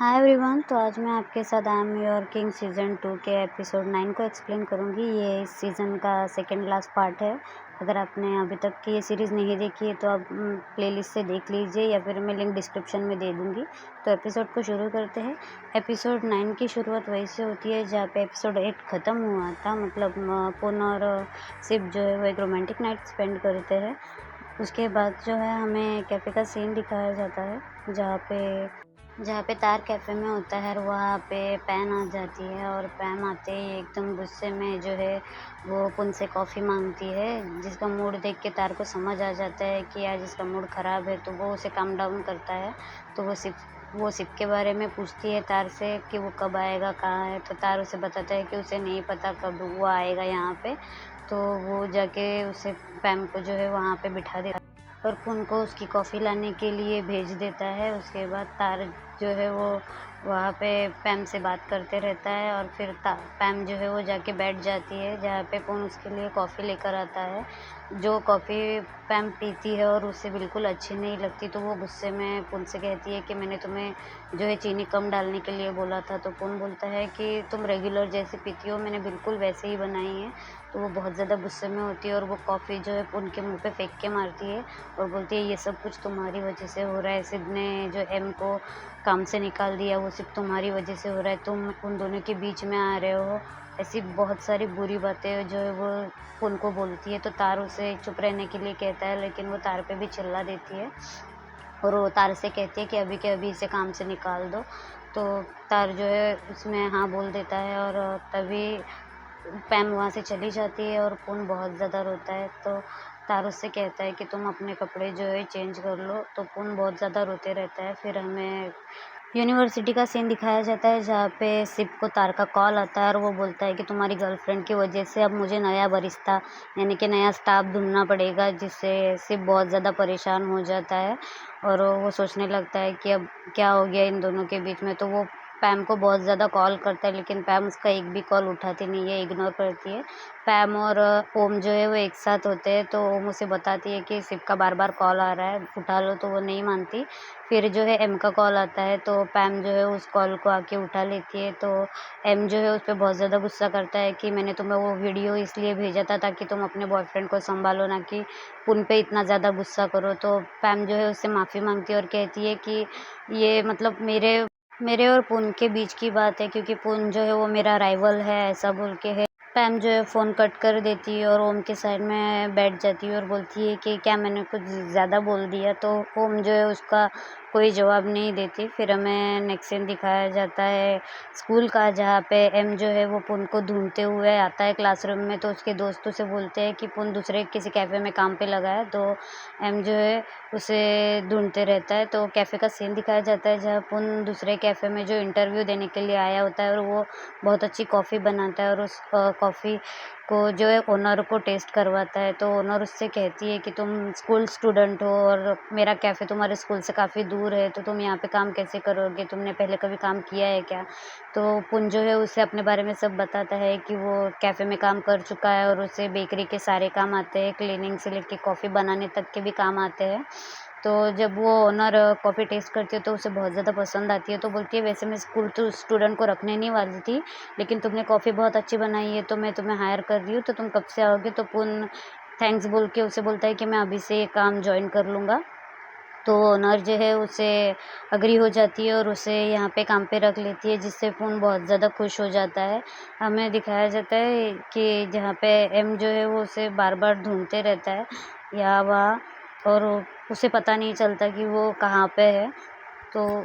Hi everyone. तो आज मैं आपके साथ I am your king season 2 के एपिसोड 9 को एक्सप्लेन करूँगी। ये इस सीज़न का सेकंड लास्ट पार्ट है। अगर आपने अभी तक की ये सीरीज़ नहीं देखी है तो आप प्लेलिस्ट से देख लीजिए या फिर मैं लिंक डिस्क्रिप्शन में दे दूँगी। तो एपिसोड को शुरू करते हैं। एपिसोड 9 की शुरुआत वहीं से होती है जहाँ पे एपिसोड 8 ख़त्म हुआ था। मतलब पुन और सिप जो है वो एक रोमांटिक नाइट स्पेंड करते हैं। उसके बाद जो है हमें कैफ़े का सीन दिखाया जाता है जहाँ पे तार कैफ़े में होता है और वहाँ पे पैन आ जाती है और पैम आते ही एकदम गुस्से में जो है वो पुन से कॉफ़ी मांगती है, जिसका मूड देख के तार को समझ आ जाता है कि आज इसका मूड ख़राब है। तो वो उसे काम डाउन करता है। तो वो सिप के बारे में पूछती है तार से कि वो कब आएगा, कहाँ है। तो तार उसे बताता है कि उसे नहीं पता कब वो आएगा यहाँ पे। तो वो जाके उसे पैम को जो है वहाँ पे बिठा देता है और पुन को उसकी कॉफ़ी लाने के लिए भेज देता है। उसके बाद तार जो है वो वहाँ पे पैम से बात करते रहता है और फिर पैम जो है वो जाके बैठ जाती है जहाँ पे पुन उसके लिए कॉफ़ी लेकर आता है। जो कॉफ़ी पैम पीती है और उसे बिल्कुल अच्छी नहीं लगती, तो वो गुस्से में पुन से कहती है कि मैंने तुम्हें जो है चीनी कम डालने के लिए बोला था। तो पुन बोलता है कि तुम रेगुलर जैसे पीती हो, मैंने बिल्कुल वैसे ही बनाई है। तो वो बहुत ज़्यादा गुस्से में होती है और वो कॉफ़ी जो है पुन के मुँह पे फेंक के मारती है और बोलती है ये सब कुछ तुम्हारी वजह से हो रहा है। सिड ने जो एम को काम से निकाल दिया, वो सिर्फ तुम्हारी वजह से हो रहा है। तुम उन दोनों के बीच में आ रहे हो। ऐसी बहुत सारी बुरी बातें जो है वो पुन को बोलती है। तो तार उसे चुप रहने के लिए कहता है, लेकिन वो तार पे भी चिल्ला देती है और वो तार से कहती है कि अभी के अभी इसे काम से निकाल दो। तो तार जो है उसमें हाँ बोल देता है और तभी पैम वहाँ से चली जाती है और पुन बहुत ज़्यादा रोता है। तो तार उससे कहता है कि तुम अपने कपड़े जो है चेंज कर लो। तो पुन बहुत ज़्यादा रोते रहता है। फिर हमें यूनिवर्सिटी का सीन दिखाया जाता है जहाँ पे सिप को तार का कॉल आता है और वो बोलता है कि तुम्हारी गर्लफ्रेंड की वजह से अब मुझे नया बरिस्ता यानी कि नया स्टाफ ढूंढना पड़ेगा, जिससे सिप बहुत ज़्यादा परेशान हो जाता है और वो सोचने लगता है कि अब क्या हो गया इन दोनों के बीच में। तो वो पैम को बहुत ज़्यादा कॉल करता है, लेकिन पैम उसका एक भी कॉल उठाती नहीं है, इग्नोर करती है। पैम और ओम जो है वो एक साथ होते हैं। तो ओम उसे बताती है कि सिप का बार बार कॉल आ रहा है, उठा लो। तो वो नहीं मानती। फिर जो है एम का कॉल आता है तो पैम जो है उस कॉल को आके उठा लेती है। तो एम जो है उस पर बहुत ज़्यादा गुस्सा करता है कि मैंने तुम्हें वो वीडियो इसलिए भेजा था ताकि तुम अपने बॉयफ्रेंड को संभालो, ना कि उन पे इतना ज़्यादा गुस्सा करो। तो पैम जो है उससे माफ़ी मांगती है और कहती है कि ये मतलब मेरे मेरे और पुन के बीच की बात है, क्योंकि पुन जो है वो मेरा राइवल है, ऐसा बोल के है। पैम जो है फ़ोन कट कर देती है और ओम के साइड में बैठ जाती है और बोलती है कि क्या मैंने कुछ ज़्यादा बोल दिया। तो ओम जो है उसका कोई जवाब नहीं देती। फिर हमें नेक्स्ट सीन दिखाया जाता है स्कूल का, जहाँ पे एम जो है वो पुन को ढूंढते हुए आता है क्लासरूम में। तो उसके दोस्तों से बोलते हैं कि पुन दूसरे किसी कैफ़े में काम पे लगा है। तो एम जो है उसे ढूंढते रहता है। तो कैफ़े का सीन दिखाया जाता है जहाँ पुन दूसरे कैफ़े में जो इंटरव्यू देने के लिए आया होता है और वो बहुत अच्छी कॉफ़ी बनाता है और उस कॉफ़ी को जो है ओनर को टेस्ट करवाता है। तो ओनर उससे कहती है कि तुम स्कूल स्टूडेंट हो और मेरा कैफ़े तुम्हारे स्कूल से काफ़ी दूर है, तो तुम यहाँ पे काम कैसे करोगे, तुमने पहले कभी काम किया है क्या। तो पुन जो है उसे अपने बारे में सब बताता है कि वो कैफ़े में काम कर चुका है और उसे बेकरी के सारे काम आते हैं, क्लीनिंग से लेके कॉफ़ी बनाने तक के भी काम आते हैं। तो जब वो ओनर कॉफ़ी टेस्ट करती है तो उसे बहुत ज़्यादा पसंद आती है। तो बोलती है वैसे मैं स्कूल तो स्टूडेंट को रखने नहीं वाली थी, लेकिन तुमने कॉफ़ी बहुत अच्छी बनाई है तो मैं तुम्हें हायर कर रही हूँ, तो तुम कब से आओगे। तो पुन थैंक्स बोल के उसे बोलता है कि मैं अभी से ये काम जॉइन कर लूँगा। तो ओनर जो है उसे एग्री हो जाती है और उसे यहाँ पे काम पे रख लेती है, जिससे पुन बहुत ज़्यादा खुश हो जाता है। हमें दिखाया जाता है कि जहाँ पे एम जो है वो उसे बार बार ढूंढते रहता है यहाँ वहाँ, और उसे पता नहीं चलता कि वो कहाँ पे है। तो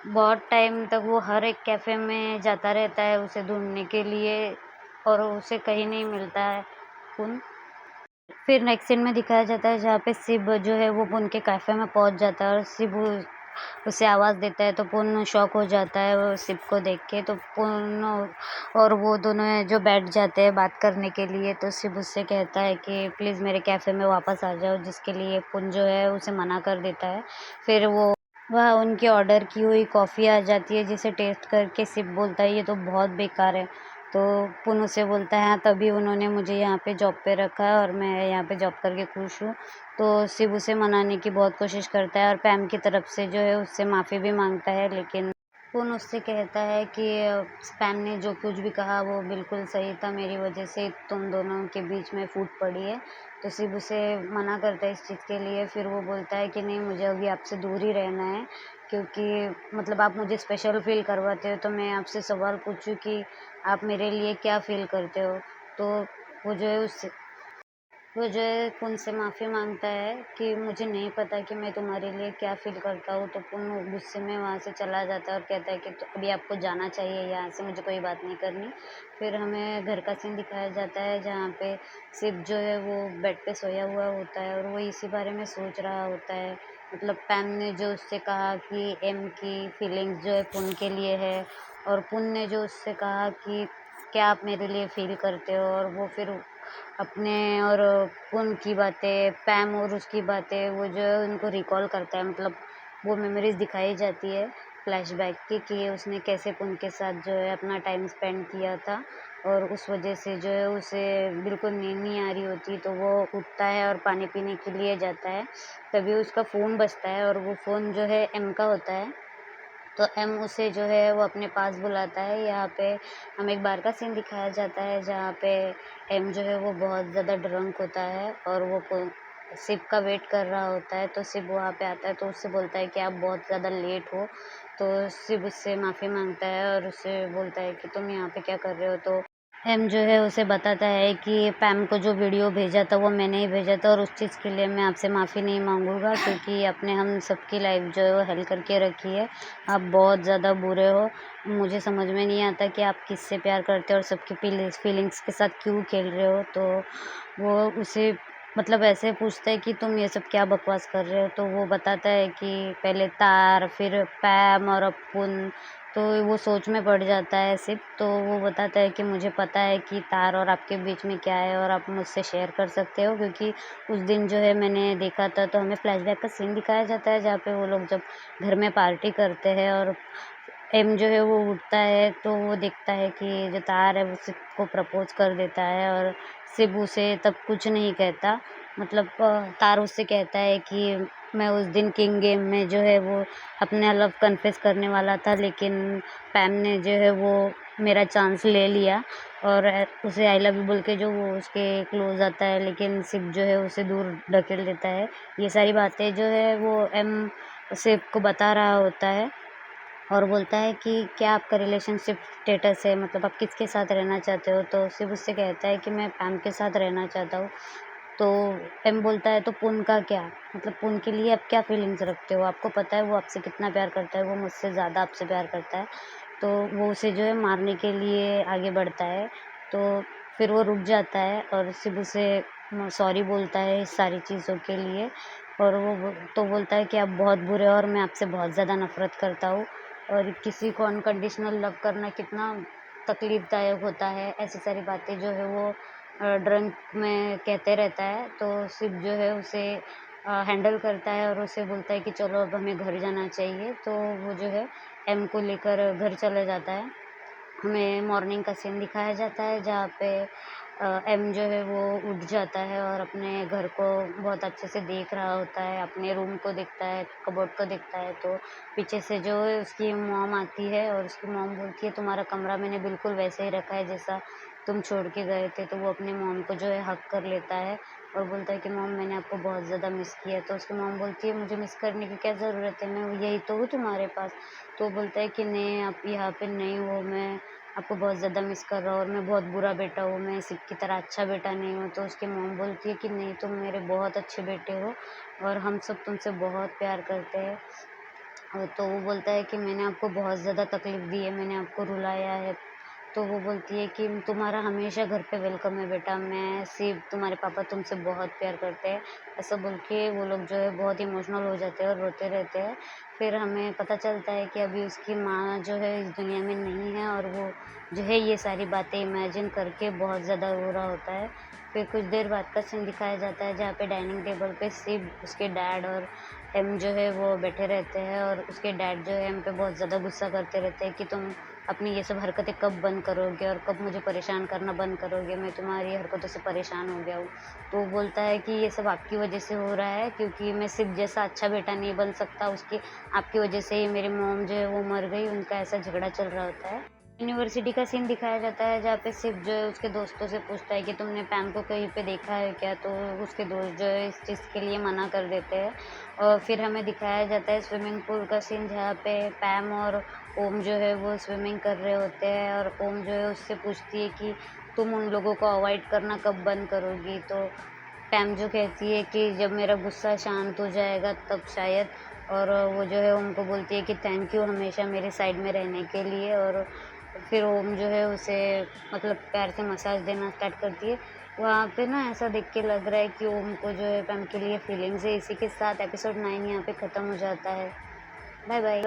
बहुत टाइम तक वो हर एक कैफ़े में जाता रहता है उसे ढूंढने के लिए और उसे कहीं नहीं मिलता है पुन। फिर नेक्स्ट सीन में दिखाया जाता है जहाँ पे शिव जो है वो पुन के कैफ़े में पहुँच जाता है और शिव उसे आवाज़ देता है। तो पुन शॉक हो जाता है वो शिव को देख के। तो पुन और वो दोनों है जो बैठ जाते हैं बात करने के लिए। तो शिव उससे कहता है कि प्लीज़ मेरे कैफ़े में वापस आ जाओ, जिसके लिए पुन जो है उसे मना कर देता है। फिर वह उनकी ऑर्डर की हुई कॉफ़ी आ जाती है, जिसे टेस्ट करके शिव बोलता है ये तो बहुत बेकार है। तो पुन उसे बोलता है हाँ, तभी उन्होंने मुझे यहाँ पे जॉब पे रखा है और मैं यहाँ पे जॉब करके खुश हूँ। तो शिव उसे मनाने की बहुत कोशिश करता है और पैम की तरफ से जो है उससे माफ़ी भी मांगता है, पुन उससे कहता है कि स्पैम ने जो कुछ भी कहा वो बिल्कुल सही था, मेरी वजह से तुम दोनों के बीच में फूट पड़ी है। तो शिव उसे मना करता है इस चीज़ के लिए, फिर वो बोलता है कि नहीं, मुझे अभी आपसे दूर ही रहना है, क्योंकि मतलब आप मुझे स्पेशल फ़ील करवाते हो, तो मैं आपसे सवाल पूछूँ कि आप मेरे लिए क्या फ़ील करते हो? तो वो जो है उससे वो जो है पुन से माफ़ी माँगता है कि मुझे नहीं पता कि मैं तुम्हारे लिए क्या फ़ील करता हूँ। तो पुन गुस्से में वहाँ से चला जाता है और कहता है कि तो अभी आपको जाना चाहिए यहाँ से, मुझे कोई बात नहीं करनी। फिर हमें घर का सीन दिखाया जाता है जहाँ पे शिव जो है वो बेड पे सोया हुआ होता है और वो इसी बारे में सोच रहा होता है। मतलब पैम ने जो उससे कहा कि एम की फीलिंग्स जो है पुन के लिए है, और पुन ने जो उससे कहा कि क्या आप मेरे लिए फ़ील करते हो, और वो फिर अपने और उनकी बातें, पैम और उसकी बातें वो जो है उनको रिकॉल करता है। मतलब वो मेमोरीज़ दिखाई जाती है फ्लैशबैक की कि उसने कैसे उनके साथ जो है अपना टाइम स्पेंड किया था, और उस वजह से जो है उसे बिल्कुल नींद नहीं आ रही होती, तो वो उठता है और पानी पीने के लिए जाता है। तभी उसका फ़ोन बजता है और वो फ़ोन जो है एम का होता है। तो एम उसे जो है वो अपने पास बुलाता है। यहाँ पे हमें एक बार का सीन दिखाया जाता है जहाँ पे एम जो है वो बहुत ज़्यादा ड्रंक होता है और वो शिव का वेट कर रहा होता है। तो शिव वहाँ पे आता है तो उससे बोलता है कि आप बहुत ज़्यादा लेट हो। तो शिव उससे माफ़ी मांगता है और उससे बोलता है कि तुम यहाँ पे क्या कर रहे हो। तो एम जो है उसे बताता है कि पैम को जो वीडियो भेजा था वो मैंने ही भेजा था, और उस चीज़ के लिए मैं आपसे माफ़ी नहीं मांगूंगा, क्योंकि आपने हम सबकी लाइफ जो है वो हेल करके रखी है। आप बहुत ज़्यादा बुरे हो। मुझे समझ में नहीं आता कि आप किससे प्यार करते हो और सबकी फीलिंग्स के साथ क्यों खेल रहे हो। तो वो उसे मतलब ऐसे पूछता है कि तुम ये सब क्या बकवास कर रहे हो। तो वो बताता है कि पहले तार, फिर पैम और अब पुन। तो वो सोच में पड़ जाता है सिर्फ। तो वो बताता है कि मुझे पता है कि तार और आपके बीच में क्या है, और आप मुझसे शेयर कर सकते हो, क्योंकि उस दिन जो है मैंने देखा था। तो हमें फ्लैशबैक का सीन दिखाया जाता है जहाँ पे वो लोग जब घर में पार्टी करते हैं और एम जो है वो उठता है तो वो देखता है कि जो तार है वो शिव को प्रपोज कर देता है, और शिव उसे तब कुछ नहीं कहता। मतलब तार उससे कहता है कि मैं उस दिन किंग गेम में जो है वो अपना लव कन्फेस करने वाला था, लेकिन पैम ने जो है वो मेरा चांस ले लिया, और उसे आई लव यू बोल के जो वो उसके क्लोज आता है, लेकिन शिव जो है उसे दूर ढकेल देता है। ये सारी बातें जो है वो एम शिव को बता रहा होता है और बोलता है कि क्या आपका रिलेशनशिप स्टेटस है, मतलब आप किसके साथ रहना चाहते हो। तो शिव उससे कहता है कि मैं पैम के साथ रहना चाहता हूँ। तो एम बोलता है तो पुन का क्या, मतलब पुन के लिए आप क्या फीलिंग्स रखते हो, आपको पता है वो आपसे कितना प्यार करता है, वो मुझसे ज़्यादा आपसे प्यार करता है। तो वो उसे जो है मारने के लिए आगे बढ़ता है। तो फिर वो रुक जाता है और शिव उसे सॉरी बोलता है इस सारी चीज़ों के लिए, और तो बोलता है कि आप बहुत बुरे हो और मैं आपसे बहुत ज़्यादा नफ़रत करता हूँ, और किसी को अनकंडीशनल लव करना कितना तकलीफ़दायक होता है। ऐसी सारी बातें जो है वो ड्रंक में कहते रहता है। तो शिव जो है उसे हैंडल करता है और उसे बोलता है कि चलो अब हमें घर जाना चाहिए। तो वो जो है एम को लेकर घर चला जाता है। हमें मॉर्निंग का सीन दिखाया जाता है जहाँ पे एम जो है वो उठ जाता है और अपने घर को बहुत अच्छे से देख रहा होता है, अपने रूम को देखता है, कबोर्ड को देखता है। तो पीछे से जो है उसकी मॉम आती है और उसकी मॉम बोलती है तुम्हारा कमरा मैंने बिल्कुल वैसे ही रखा है जैसा तुम छोड़ के गए थे। तो वो अपनी मॉम को जो है हग कर लेता है और बोलता है कि मॉम मैंने आपको बहुत ज़्यादा मिस किया है। तो उसकी मॉम बोलती है मुझे मिस करने की क्या ज़रूरत है, मैं यही तो हूँ तुम्हारे पास। तो वो बोलता है कि नहीं, आप यहाँ पे नहीं हो, मैं आपको बहुत ज़्यादा मिस कर रहा हूँ और मैं बहुत बुरा बेटा हूँ, मैं शिव की तरह अच्छा बेटा नहीं हूँ। तो उसकी मॉम बोलती है कि नहीं, तुम मेरे बहुत अच्छे बेटे हो और हम सब तुमसे बहुत प्यार करते हैं। तो वो बोलता है कि मैंने आपको बहुत ज़्यादा तकलीफ़ दी है, मैंने आपको रुलाया है। तो वो बोलती है कि तुम्हारा हमेशा घर पे वेलकम है बेटा, मैं शिव, तुम्हारे पापा तुमसे बहुत प्यार करते हैं। ऐसा बोल के वो लोग जो है बहुत इमोशनल हो जाते हैं और रोते रहते हैं। फिर हमें पता चलता है कि अभी उसकी माँ जो है इस दुनिया में नहीं है, और वो जो है ये सारी बातें इमेजिन करके बहुत ज़्यादा रो रहा होता है। फिर कुछ देर बाद का सीन दिखाया जाता है जहाँ पे डाइनिंग टेबल पे शिव, उसके डैड और एम जो है वो बैठे रहते हैं, और उसके डैड जो है एम पे बहुत ज़्यादा गुस्सा करते रहते हैं कि तुम अपनी ये सब हरकतें कब बंद करोगे और कब मुझे परेशान करना बंद करोगे? मैं तुम्हारी हरकतों से परेशान हो गया हूँ। तो वो बोलता है कि ये सब आपकी वज़ह से हो रहा है, क्योंकि मैं सिब जैसा अच्छा बेटा नहीं बन सकता, उसकी आपकी वज़ह से ही मेरी मॉम जो है वो मर गई, उनका ऐसा झगड़ा चल रहा होता है। यूनिवर्सिटी का सीन दिखाया जाता है जहाँ पे सिप जो है उसके दोस्तों से पूछता है कि तुमने पैम को कहीं पे देखा है क्या? तो उसके दोस्त जो है इस चीज़ के लिए मना कर देते हैं। और फिर हमें दिखाया जाता है स्विमिंग पूल का सीन, जहाँ पे पैम और ओम जो है वो स्विमिंग कर रहे होते हैं और ओम जो है उससे पूछती है कि तुम उन लोगों को अवॉइड करना कब बंद करोगी? तो पैम जो कहती है कि जब मेरा गुस्सा शांत हो जाएगा तब शायद। और वो जो है ओम को बोलती है कि थैंक यू हमेशा मेरे साइड में रहने के लिए। और फिर ओम जो है उसे मतलब प्यार से मसाज देना स्टार्ट करती है। वहाँ पे ना ऐसा देख के लग रहा है कि ओम को जो है पैम के लिए फीलिंग्स है। इसी के साथ एपिसोड 9 यहाँ पे ख़त्म हो जाता है। Bye bye.